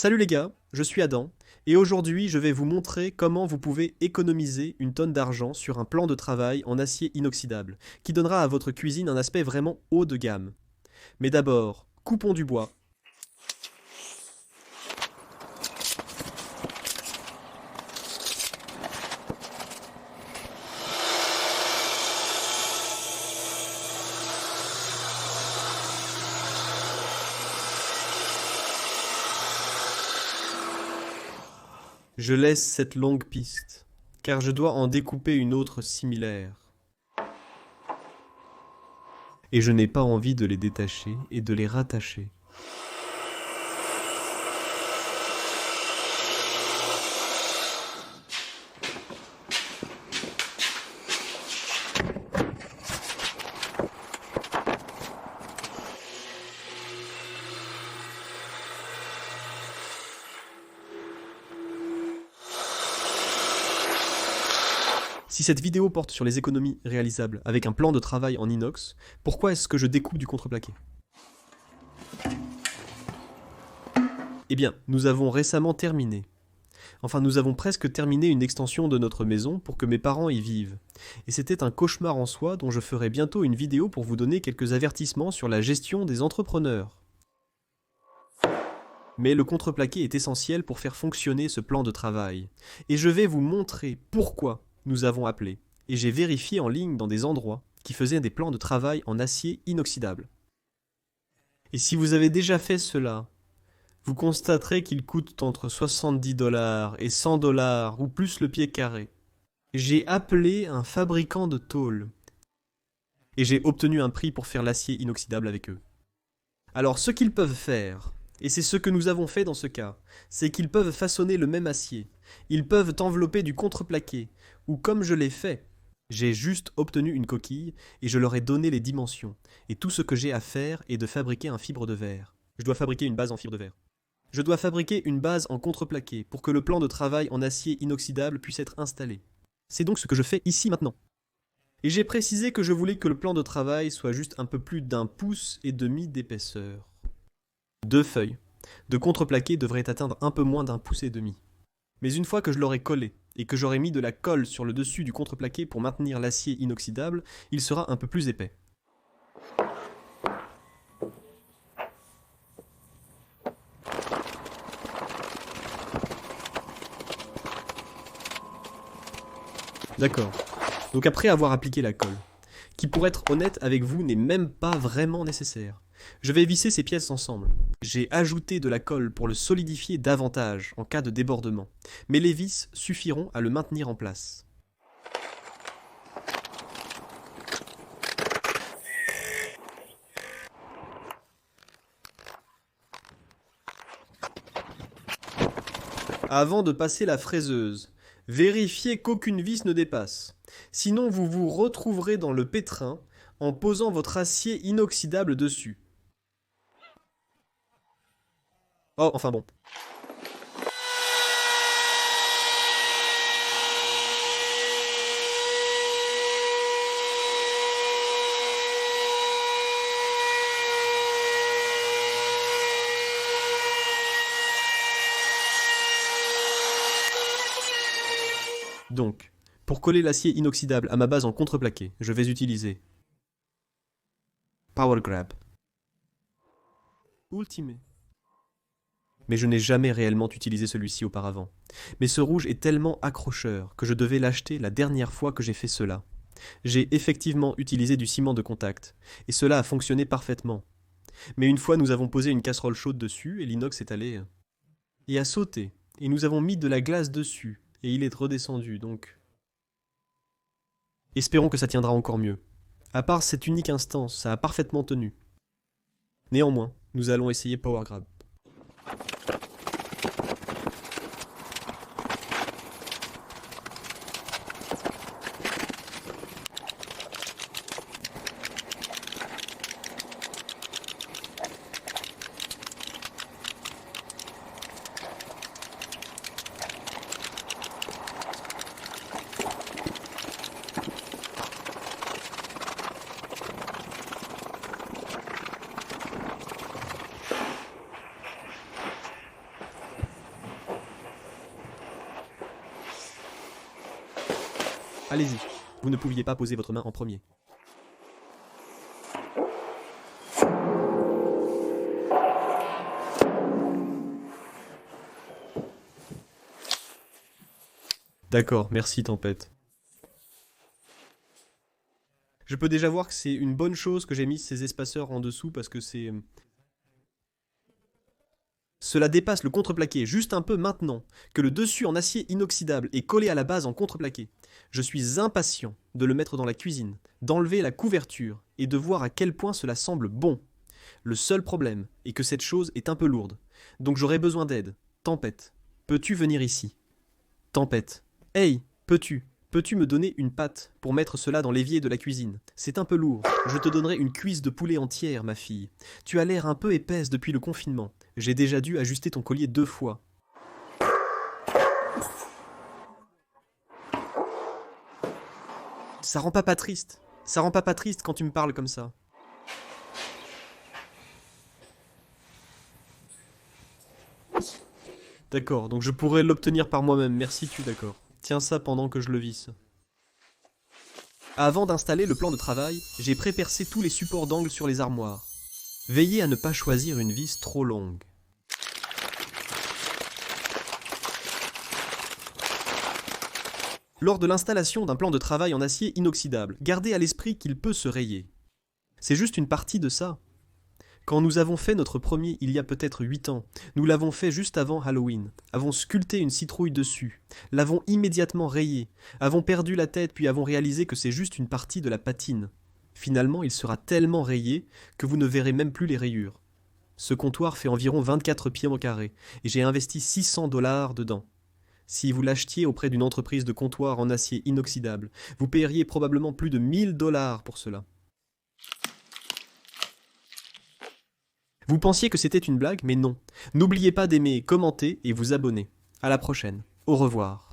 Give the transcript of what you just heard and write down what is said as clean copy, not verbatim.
Salut les gars, je suis Adam, et aujourd'hui je vais vous montrer comment vous pouvez économiser une tonne d'argent sur un plan de travail en acier inoxydable, qui donnera à votre cuisine un aspect vraiment haut de gamme. Mais d'abord, coupons du bois. Je laisse cette longue piste, car je dois en découper une autre similaire. Et je n'ai pas envie de les détacher et de les rattacher. Si cette vidéo porte sur les économies réalisables avec un plan de travail en inox, pourquoi est-ce que je découpe du contreplaqué? Eh bien, nous avons récemment terminé. Enfin, nous avons presque terminé une extension de notre maison pour que mes parents y vivent. Et c'était un cauchemar en soi dont je ferai bientôt une vidéo pour vous donner quelques avertissements sur la gestion des entrepreneurs. Mais le contreplaqué est essentiel pour faire fonctionner ce plan de travail. Et je vais vous montrer pourquoi nous avons appelé, et j'ai vérifié en ligne dans des endroits qui faisaient des plans de travail en acier inoxydable. Et si vous avez déjà fait cela, vous constaterez qu'ils coûtent entre 70$ et 100$ ou plus le pied carré. J'ai appelé un fabricant de tôle, et j'ai obtenu un prix pour faire l'acier inoxydable avec eux. Alors ce qu'ils peuvent faire, et c'est ce que nous avons fait dans ce cas, c'est qu'ils peuvent façonner le même acier, ils peuvent envelopper du contreplaqué, ou comme je l'ai fait, j'ai juste obtenu une coquille et je leur ai donné les dimensions, et tout ce que j'ai à faire est de fabriquer un fibre de verre. Je dois fabriquer une base en fibre de verre. Je dois fabriquer une base en contreplaqué pour que le plan de travail en acier inoxydable puisse être installé. C'est donc ce que je fais ici maintenant. Et j'ai précisé que je voulais que le plan de travail soit juste un peu plus d'1,5 pouce d'épaisseur. 2 feuilles de contreplaqué devraient atteindre un peu moins d'1,5 pouce. Mais une fois que je l'aurai collé, et que j'aurai mis de la colle sur le dessus du contreplaqué pour maintenir l'acier inoxydable, il sera un peu plus épais. D'accord. Donc après avoir appliqué la colle, qui pour être honnête avec vous n'est même pas vraiment nécessaire, je vais visser ces pièces ensemble. J'ai ajouté de la colle pour le solidifier davantage en cas de débordement, mais les vis suffiront à le maintenir en place. Avant de passer la fraiseuse, vérifiez qu'aucune vis ne dépasse. Sinon vous vous retrouverez dans le pétrin en posant votre acier inoxydable dessus. Oh, enfin bon. Donc, pour coller l'acier inoxydable à ma base en contreplaqué, je vais utiliser Power Grab Ultimate. Mais je n'ai jamais réellement utilisé celui-ci auparavant. Mais ce rouge est tellement accrocheur que je devais l'acheter la dernière fois que j'ai fait cela. J'ai effectivement utilisé du ciment de contact, et cela a fonctionné parfaitement. Mais une fois nous avons posé une casserole chaude dessus, et l'inox est allé et a sauté, et nous avons mis de la glace dessus, et il est redescendu, donc... Espérons que ça tiendra encore mieux. À part cette unique instance, ça a parfaitement tenu. Néanmoins, nous allons essayer Power Grab. Allez-y. Vous ne pouviez pas poser votre main en premier. D'accord, merci Tempête. Je peux déjà voir que c'est une bonne chose que j'ai mis ces espaceurs en dessous parce que c'est... Cela dépasse le contreplaqué juste un peu maintenant que le dessus en acier inoxydable est collé à la base en contreplaqué. Je suis impatient de le mettre dans la cuisine, d'enlever la couverture et de voir à quel point cela semble bon. Le seul problème est que cette chose est un peu lourde. Donc j'aurai besoin d'aide. Tempête, peux-tu venir ici? Tempête. Hey, peux-tu me donner une patte pour mettre cela dans l'évier de la cuisine? C'est un peu lourd. Je te donnerai une cuisse de poulet entière, ma fille. Tu as l'air un peu épaisse depuis le confinement. J'ai déjà dû ajuster ton collier 2 fois. Ça rend papa triste. Ça rend papa triste quand tu me parles comme ça. D'accord, donc je pourrais l'obtenir par moi-même. Merci, d'accord. Tiens ça pendant que je le visse. Avant d'installer le plan de travail, j'ai pré-percé tous les supports d'angle sur les armoires. Veillez à ne pas choisir une vis trop longue. Lors de l'installation d'un plan de travail en acier inoxydable, gardez à l'esprit qu'il peut se rayer. C'est juste une partie de ça. Quand nous avons fait notre premier il y a peut-être 8 ans, nous l'avons fait juste avant Halloween, avons sculpté une citrouille dessus, l'avons immédiatement rayé, avons perdu la tête puis avons réalisé que c'est juste une partie de la patine. Finalement, il sera tellement rayé que vous ne verrez même plus les rayures. Ce comptoir fait environ 24 pieds au carré et j'ai investi 600 $ dedans. Si vous l'achetiez auprès d'une entreprise de comptoir en acier inoxydable, vous paieriez probablement plus de 1000 $ pour cela. Vous pensiez que c'était une blague, mais non. N'oubliez pas d'aimer, commenter et vous abonner. À la prochaine. Au revoir.